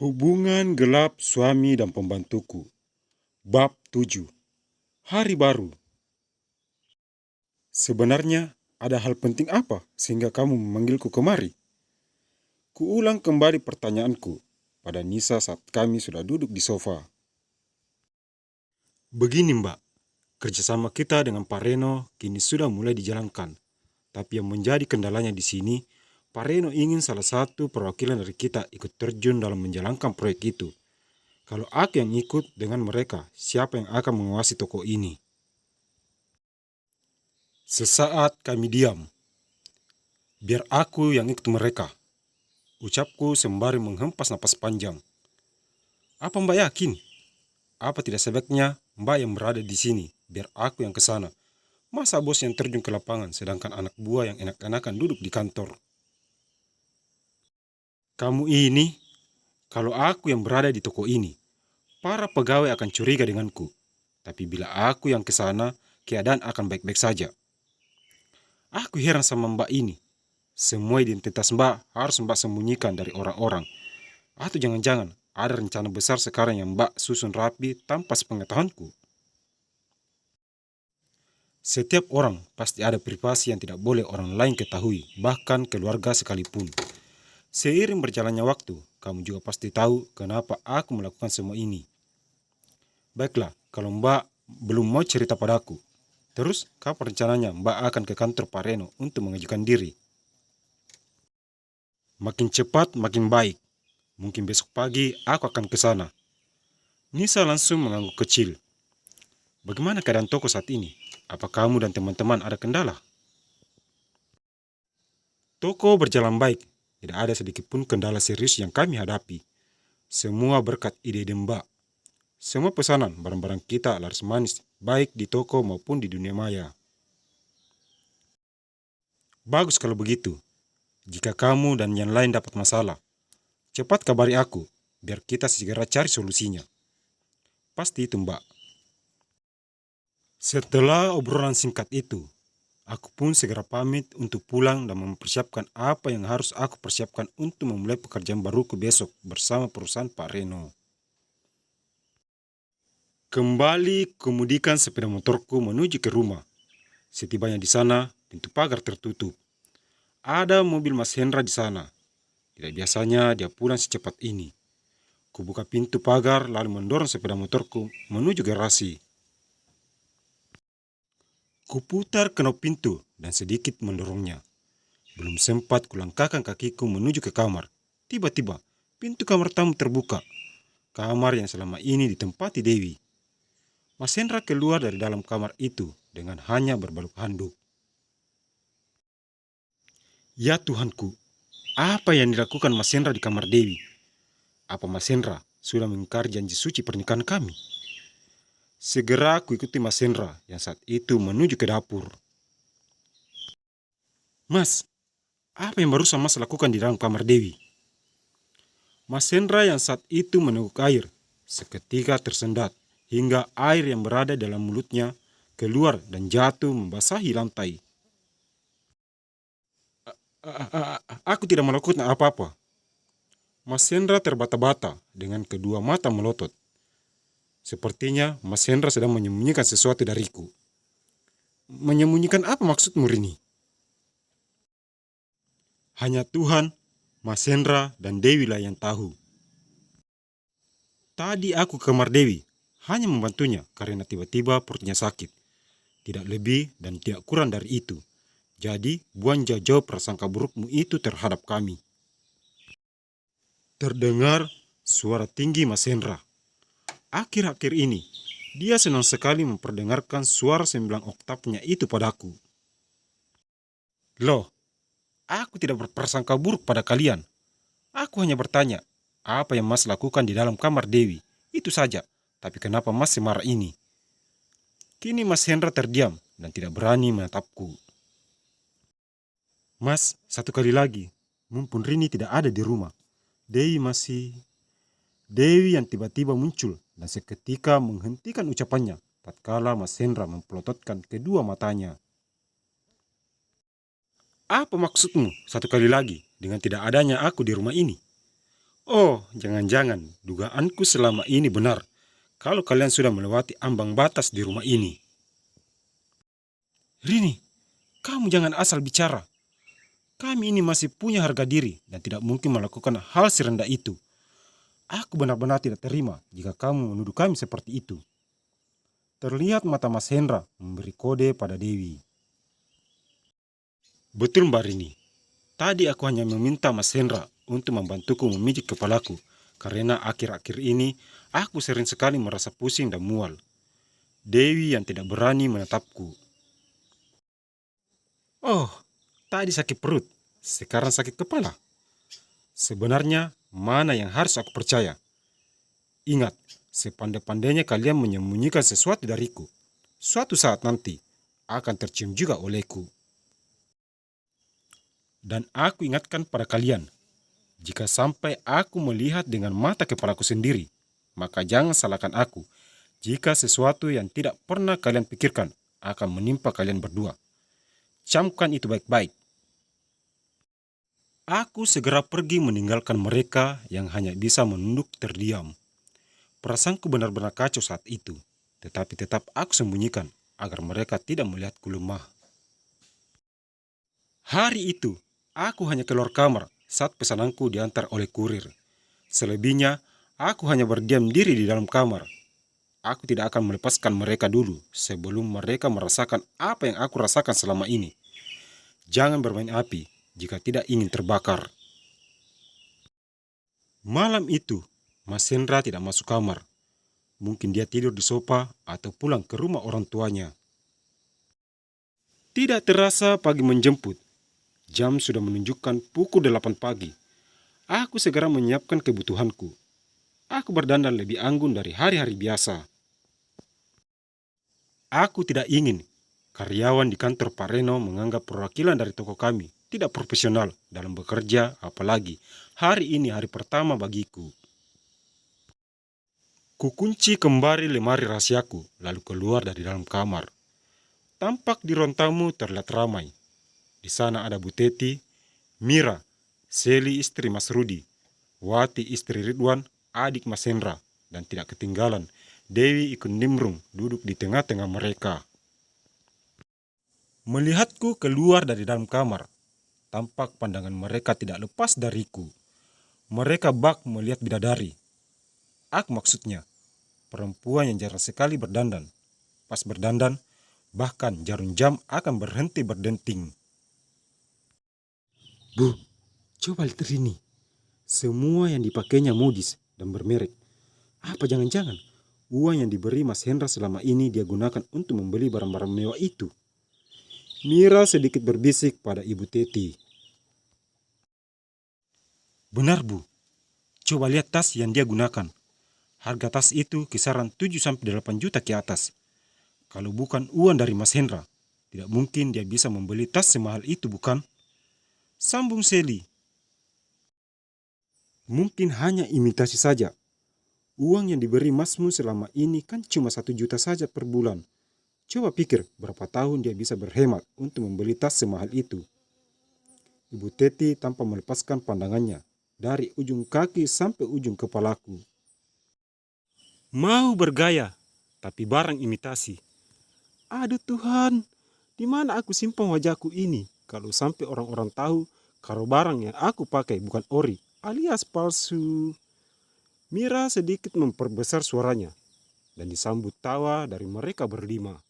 Hubungan gelap suami dan pembantuku. Bab 7. Hari baru. Sebenarnya ada hal penting apa sehingga kamu memanggilku kemari? Kuulang kembali pertanyaanku pada Nisa saat kami sudah duduk di sofa. Begini Mbak, kerjasama kita dengan Pak Reno kini sudah mulai dijalankan. Tapi yang menjadi kendalanya di sini, Pak Reno ingin salah satu perwakilan dari kita ikut terjun dalam menjalankan proyek itu. Kalau aku yang ikut dengan mereka, siapa yang akan menguasai toko ini? Sesaat kami diam. Biar aku yang ikut mereka, ucapku sembari menghempas napas panjang. Apa Mbak yakin? Apa tidak sebaiknya Mbak yang berada di sini, biar aku yang ke sana? Masa bos yang terjun ke lapangan, sedangkan anak buah yang enak-enakan duduk di kantor? Kamu ini, kalau aku yang berada di toko ini, para pegawai akan curiga denganku. Tapi bila aku yang ke sana, keadaan akan baik-baik saja. Aku heran sama Mbak ini. Semua identitas Mbak harus Mbak sembunyikan dari orang-orang. Atau jangan-jangan ada rencana besar sekarang yang Mbak susun rapi tanpa sepengetahuanku. Setiap orang pasti ada privasi yang tidak boleh orang lain ketahui, bahkan keluarga sekalipun. Seiring berjalannya waktu, kamu juga pasti tahu kenapa aku melakukan semua ini. Baiklah, kalau Mbak belum mau cerita padaku, terus kapan rencananya Mbak akan ke kantor Pak Reno untuk mengajukan diri? Makin cepat makin baik. Mungkin besok pagi aku akan ke sana. Nisa langsung mengangguk kecil. Bagaimana keadaan toko saat ini? Apa kamu dan teman-teman ada kendala? Toko berjalan baik. Tidak ada sedikit pun kendala serius yang kami hadapi. Semua berkat ide Mbak. Semua pesanan barang-barang kita laris manis, baik di toko maupun di dunia maya. Bagus kalau begitu. Jika kamu dan yang lain dapat masalah, cepat kabari aku, biar kita segera cari solusinya. Pasti itu Mbak. Setelah obrolan singkat itu, aku pun segera pamit untuk pulang dan mempersiapkan apa yang harus aku persiapkan untuk memulai pekerjaan baruku besok bersama perusahaan Pak Reno. Kembali kemudikan sepeda motorku menuju ke rumah. Setibanya di sana, pintu pagar tertutup. Ada mobil Mas Hendra di sana. Tidak biasanya dia pulang secepat ini. Kubuka pintu pagar lalu mendorong sepeda motorku menuju garasi. Kuputar knop pintu dan sedikit mendorongnya. Belum sempat kulangkahkan kakiku menuju ke kamar. Tiba-tiba, pintu kamar tamu terbuka. Kamar yang selama ini ditempati Dewi. Mas Hendra keluar dari dalam kamar itu dengan hanya berbaluk handuk. Ya Tuhanku, apa yang dilakukan Mas Hendra di kamar Dewi? Apa Mas Hendra sudah mengingkari janji suci pernikahan kami? Segera aku ikuti Mas Hendra yang saat itu menuju ke dapur. Mas, apa yang barusan Mas lakukan di dalam kamar Dewi? Mas Hendra yang saat itu meneguk air, seketika tersendat hingga air yang berada dalam mulutnya keluar dan jatuh membasahi lantai. Aku tidak melakukan apa-apa. Mas Hendra terbata-bata dengan kedua mata melotot. Sepertinya Mas Hendra sedang menyembunyikan sesuatu dariku. Menyembunyikan apa maksudmu, Rini? Hanya Tuhan, Mas Hendra, dan Dewi lah yang tahu. Tadi aku ke kamar Dewi, hanya membantunya karena tiba-tiba perutnya sakit. Tidak lebih dan tidak kurang dari itu. Jadi, buang jauh-jauh prasangka burukmu itu terhadap kami. Terdengar suara tinggi Mas Hendra. Akhir-akhir ini, dia senang sekali memperdengarkan suara 9 oktavnya itu padaku. Loh, aku tidak berprasangka buruk pada kalian. Aku hanya bertanya, apa yang Mas lakukan di dalam kamar Dewi? Itu saja. Tapi kenapa Mas semarah ini? Kini Mas Hendra terdiam dan tidak berani menatapku. Mas, satu kali lagi, mumpun Rini tidak ada di rumah. Dewi yang tiba-tiba muncul dan seketika menghentikan ucapannya tatkala Mas Hendra mempelototkan kedua matanya. Apa maksudmu satu kali lagi dengan tidak adanya aku di rumah ini? Oh, jangan-jangan dugaanku selama ini benar. Kalau kalian sudah melewati ambang batas di rumah ini. Rini, kamu jangan asal bicara. Kami ini masih punya harga diri dan tidak mungkin melakukan hal serendah itu. Aku benar-benar tidak terima jika kamu menuduh kami seperti itu. Terlihat mata Mas Hendra memberi kode pada Dewi. Betul Mbak Rini. Tadi aku hanya meminta Mas Hendra untuk membantuku memijit kepalaku. Karena akhir-akhir ini aku sering sekali merasa pusing dan mual. Dewi yang tidak berani menatapku. Oh, tadi sakit perut, sekarang sakit kepala. Sebenarnya mana yang harus aku percaya? Ingat, sepandai-pandainya kalian menyembunyikan sesuatu dariku, suatu saat nanti akan tercium juga olehku. Dan aku ingatkan pada kalian, jika sampai aku melihat dengan mata kepalaku sendiri, maka jangan salahkan aku jika sesuatu yang tidak pernah kalian pikirkan akan menimpa kalian berdua. Camkan itu baik-baik. Aku segera pergi meninggalkan mereka yang hanya bisa menunduk terdiam. Perasaanku benar-benar kacau saat itu, tetapi tetap aku sembunyikan agar mereka tidak melihatku lemah. Hari itu, aku hanya keluar kamar saat pesananku diantar oleh kurir. Selebihnya, aku hanya berdiam diri di dalam kamar. Aku tidak akan melepaskan mereka dulu sebelum mereka merasakan apa yang aku rasakan selama ini. Jangan bermain api jika tidak ingin terbakar. Malam itu, Mas Hendra tidak masuk kamar. Mungkin dia tidur di sofa atau pulang ke rumah orang tuanya. Tidak terasa pagi menjemput. Jam sudah menunjukkan pukul 8 pagi. Aku segera menyiapkan kebutuhanku. Aku berdandan lebih anggun dari hari-hari biasa. Aku tidak ingin karyawan di kantor Pak Reno menganggap perwakilan dari toko kami tidak profesional dalam bekerja, apalagi hari ini hari pertama bagiku. Kukunci kembali lemari rahasiaku, lalu keluar dari dalam kamar. Tampak di ruang tamu terlihat ramai. Di sana ada Bu Teti, Mira, Seli istri Mas Rudi, Wati istri Ridwan, adik Mas Hendra, dan tidak ketinggalan Dewi ikut nimbrung duduk di tengah-tengah mereka. Melihatku keluar dari dalam kamar, tampak pandangan mereka tidak lepas dariku. Mereka bak melihat bidadari. Aku maksudnya, perempuan yang jarang sekali berdandan. Pas berdandan, bahkan jarum jam akan berhenti berdenting. Bu, coba lihat ini. Semua yang dipakainya modis dan bermerek. Apa jangan-jangan uang yang diberi Mas Hendra selama ini dia gunakan untuk membeli barang-barang mewah itu? Mira sedikit berbisik pada Ibu Teti. Benar Bu, coba lihat tas yang dia gunakan. Harga tas itu kisaran 7-8 juta ke atas. Kalau bukan uang dari Mas Hendra, tidak mungkin dia bisa membeli tas semahal itu, bukan? Sambung Seli. Mungkin hanya imitasi saja. Uang yang diberi Masmu selama ini kan cuma 1 juta saja per bulan. Coba pikir berapa tahun dia bisa berhemat untuk membeli tas semahal itu. Ibu Teti tanpa melepaskan pandangannya dari ujung kaki sampai ujung kepalaku. Mau bergaya, tapi barang imitasi. Aduh Tuhan, di mana aku simpan wajahku ini? Kalau sampai orang-orang tahu kalau barang yang aku pakai bukan ori, alias palsu. Mira sedikit memperbesar suaranya dan disambut tawa dari mereka berlima.